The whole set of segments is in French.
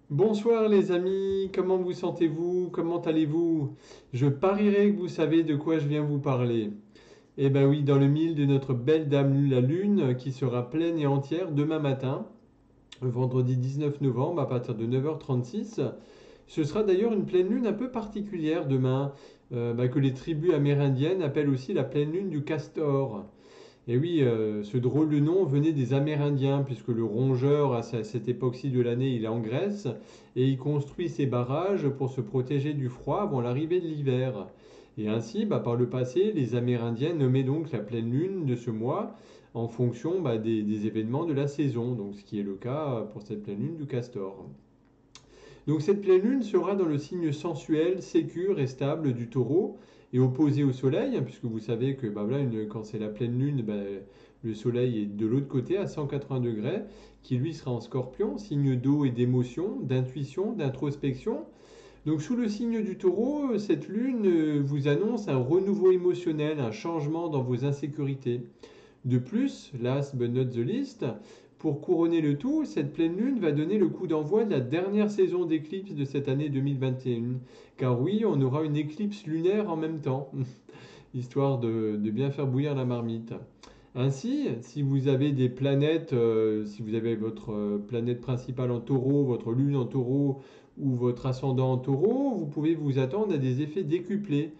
Bonsoir les amis, comment vous sentez-vous? Comment allez-vous? Je parierais que vous savez de quoi je viens vous parler. Eh ben oui, dans le mille de notre belle dame la lune qui sera pleine et entière demain matin, le vendredi 19 novembre à partir de 9h36. Ce sera d'ailleurs une pleine lune un peu particulière demain, que les tribus amérindiennes appellent aussi la pleine lune du castor. Et oui, ce drôle de nom venait des Amérindiens, puisque le rongeur, à cette époque-ci de l'année, il est en Grèce, et il construit ses barrages pour se protéger du froid avant l'arrivée de l'hiver. Et ainsi, par le passé, les Amérindiens nommaient donc la pleine lune de ce mois en fonction des événements de la saison, donc ce qui est le cas pour cette pleine lune du castor. Donc cette pleine lune sera dans le signe sensuel, sécure et stable du taureau et opposé au soleil, hein, puisque vous savez que quand c'est la pleine lune, le soleil est de l'autre côté à 180 degrés, qui lui sera en scorpion, signe d'eau et d'émotion, d'intuition, d'introspection. Donc sous le signe du taureau, cette lune vous annonce un renouveau émotionnel, un changement dans vos insécurités. De plus, last but not the least, pour couronner le tout, cette pleine lune va donner le coup d'envoi de la dernière saison d'éclipse de cette année 2021. Car oui, on aura une éclipse lunaire en même temps, histoire de bien faire bouillir la marmite. Ainsi, si vous avez des planètes, si vous avez votre planète principale en taureau, votre lune en taureau ou votre ascendant en taureau, vous pouvez vous attendre à des effets décuplés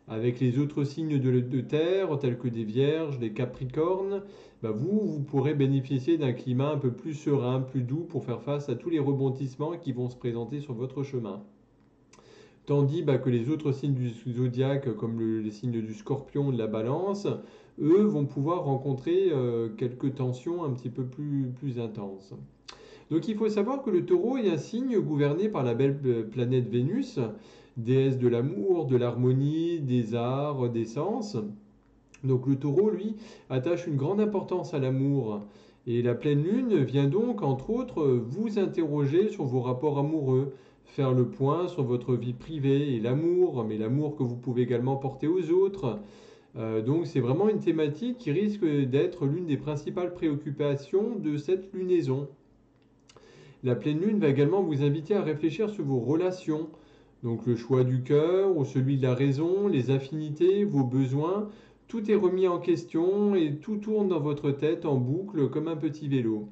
avec les autres signes de terre, tels que des vierges, des capricornes, vous pourrez bénéficier d'un climat un peu plus serein, plus doux pour faire face à tous les rebondissements qui vont se présenter sur votre chemin. Tandis que les autres signes du zodiaque, comme les signes du scorpion ou de la balance, eux vont pouvoir rencontrer quelques tensions un petit peu plus intenses. Donc il faut savoir que le taureau est un signe gouverné par la belle planète Vénus, déesse de l'amour, de l'harmonie, des arts, des sens. Donc le taureau, lui, attache une grande importance à l'amour. Et la pleine lune vient donc, entre autres, vous interroger sur vos rapports amoureux, faire le point sur votre vie privée et l'amour, mais l'amour que vous pouvez également porter aux autres. Donc c'est vraiment une thématique qui risque d'être l'une des principales préoccupations de cette lunaison. La pleine lune va également vous inviter à réfléchir sur vos relations, donc le choix du cœur ou celui de la raison, les affinités, vos besoins, tout est remis en question et tout tourne dans votre tête en boucle comme un petit vélo.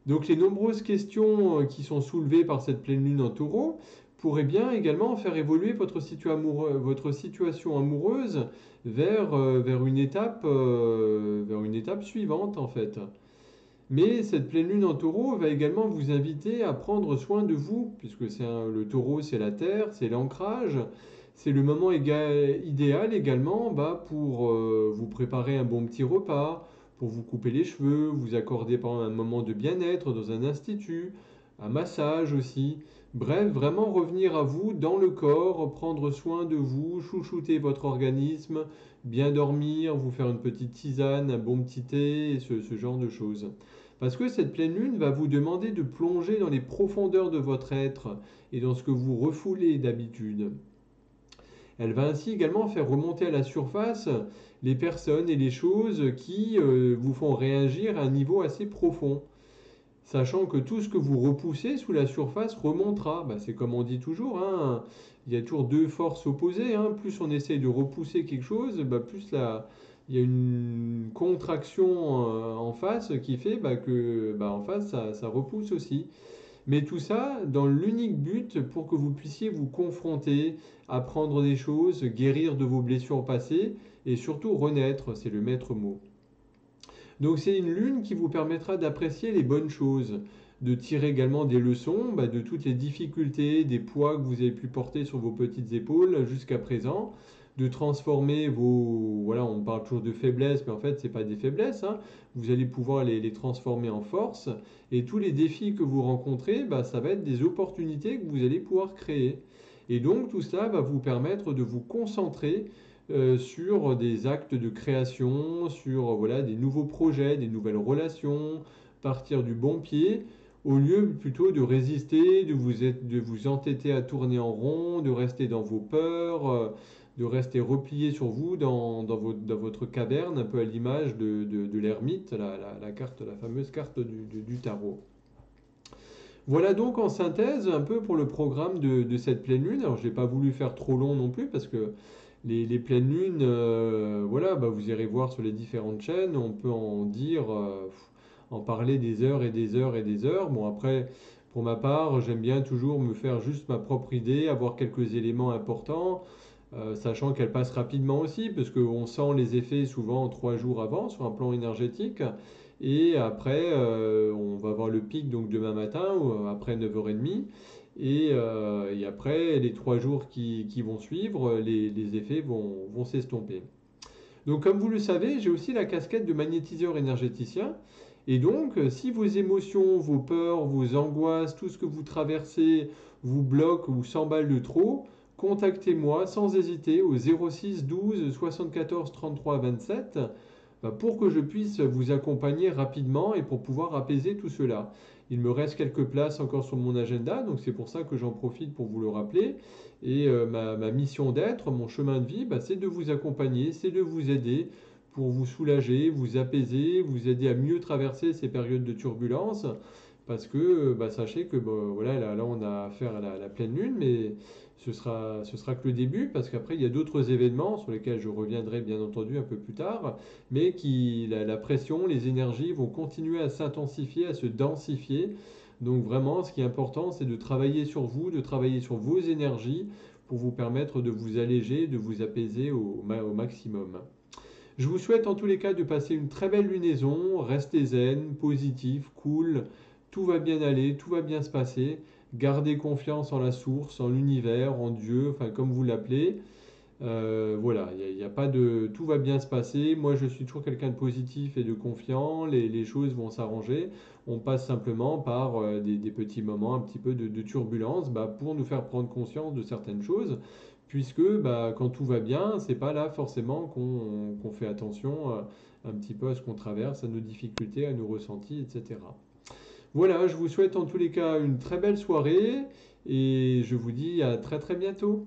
Donc les nombreuses questions qui sont soulevées par cette pleine lune en taureau pourraient bien également faire évoluer votre situation amoureuse vers une étape suivante en fait. Mais cette pleine lune en taureau va également vous inviter à prendre soin de vous, puisque le taureau c'est la terre, c'est l'ancrage, c'est le moment idéal également pour vous préparer un bon petit repas, pour vous couper les cheveux, vous accorder pendant un moment de bien-être dans un institut, un massage aussi. Bref, vraiment revenir à vous dans le corps, prendre soin de vous, chouchouter votre organisme, bien dormir, vous faire une petite tisane, un bon petit thé, ce genre de choses. Parce que cette pleine lune va vous demander de plonger dans les profondeurs de votre être et dans ce que vous refoulez d'habitude. Elle va ainsi également faire remonter à la surface les personnes et les choses qui vous font réagir à un niveau assez profond. Sachant que tout ce que vous repoussez sous la surface remontera. C'est comme on dit toujours, hein, il y a toujours deux forces opposées, hein. Plus on essaye de repousser quelque chose, il y a une contraction en face qui fait que en face ça repousse aussi. Mais tout ça dans l'unique but pour que vous puissiez vous confronter, apprendre des choses, guérir de vos blessures passées et surtout renaître, c'est le maître mot. Donc c'est une lune qui vous permettra d'apprécier les bonnes choses, de tirer également des leçons de toutes les difficultés, des poids que vous avez pu porter sur vos petites épaules jusqu'à présent, de transformer vos... Voilà, on parle toujours de faiblesses, mais en fait, ce n'est pas des faiblesses, hein. Vous allez pouvoir les transformer en force, et tous les défis que vous rencontrez, ça va être des opportunités que vous allez pouvoir créer. Et donc tout cela va vous permettre de vous concentrer sur des actes de création, sur voilà, des nouveaux projets, des nouvelles relations, partir du bon pied, au lieu plutôt de résister, de vous entêter à tourner en rond, de rester dans vos peurs, de rester replié sur vous dans votre caverne, un peu à l'image de l'ermite, la fameuse carte du tarot. Voilà donc en synthèse un peu pour le programme de cette pleine lune. Alors, j'ai pas voulu faire trop long non plus parce que les pleines lunes, voilà, bah, vous irez voir sur les différentes chaînes, on peut en dire, en parler des heures et des heures et des heures. Bon, après, pour ma part, j'aime bien toujours me faire juste ma propre idée, avoir quelques éléments importants, sachant qu'elle passe rapidement aussi, parce qu'on sent les effets souvent 3 jours avant sur un plan énergétique. Et après, on va avoir le pic donc demain matin, ou après 9h30. Et après, les 3 jours qui vont suivre, les effets vont s'estomper. Donc, comme vous le savez, j'ai aussi la casquette de magnétiseur énergéticien. Et donc, si vos émotions, vos peurs, vos angoisses, tout ce que vous traversez vous bloque ou s'emballe de trop, contactez-moi sans hésiter au 06 12 74 33 27 pour que je puisse vous accompagner rapidement et pour pouvoir apaiser tout cela. Il me reste quelques places encore sur mon agenda, donc c'est pour ça que j'en profite pour vous le rappeler. Et ma mission d'être, mon chemin de vie, c'est de vous accompagner, c'est de vous aider pour vous soulager, vous apaiser, vous aider à mieux traverser ces périodes de turbulence. Parce que sachez que voilà, là on a affaire à la pleine lune, mais ce sera que le début, parce qu'après il y a d'autres événements sur lesquels je reviendrai bien entendu un peu plus tard, mais la pression, les énergies vont continuer à s'intensifier, à se densifier. Donc vraiment, ce qui est important, c'est de travailler sur vous, de travailler sur vos énergies pour vous permettre de vous alléger, de vous apaiser au maximum. Je vous souhaite en tous les cas de passer une très belle lunaison, restez zen, positif, cool, tout va bien aller, tout va bien se passer. Gardez confiance en la source, en l'univers, en Dieu, enfin comme vous l'appelez. Voilà, il y a pas de, tout va bien se passer. Moi, je suis toujours quelqu'un de positif et de confiant. Les choses vont s'arranger. On passe simplement par des petits moments, un petit peu de turbulence, pour nous faire prendre conscience de certaines choses. Puisque quand tout va bien, c'est pas là forcément qu'on fait attention un petit peu à ce qu'on traverse, à nos difficultés, à nos ressentis, etc. Voilà, je vous souhaite en tous les cas une très belle soirée et je vous dis à très très bientôt.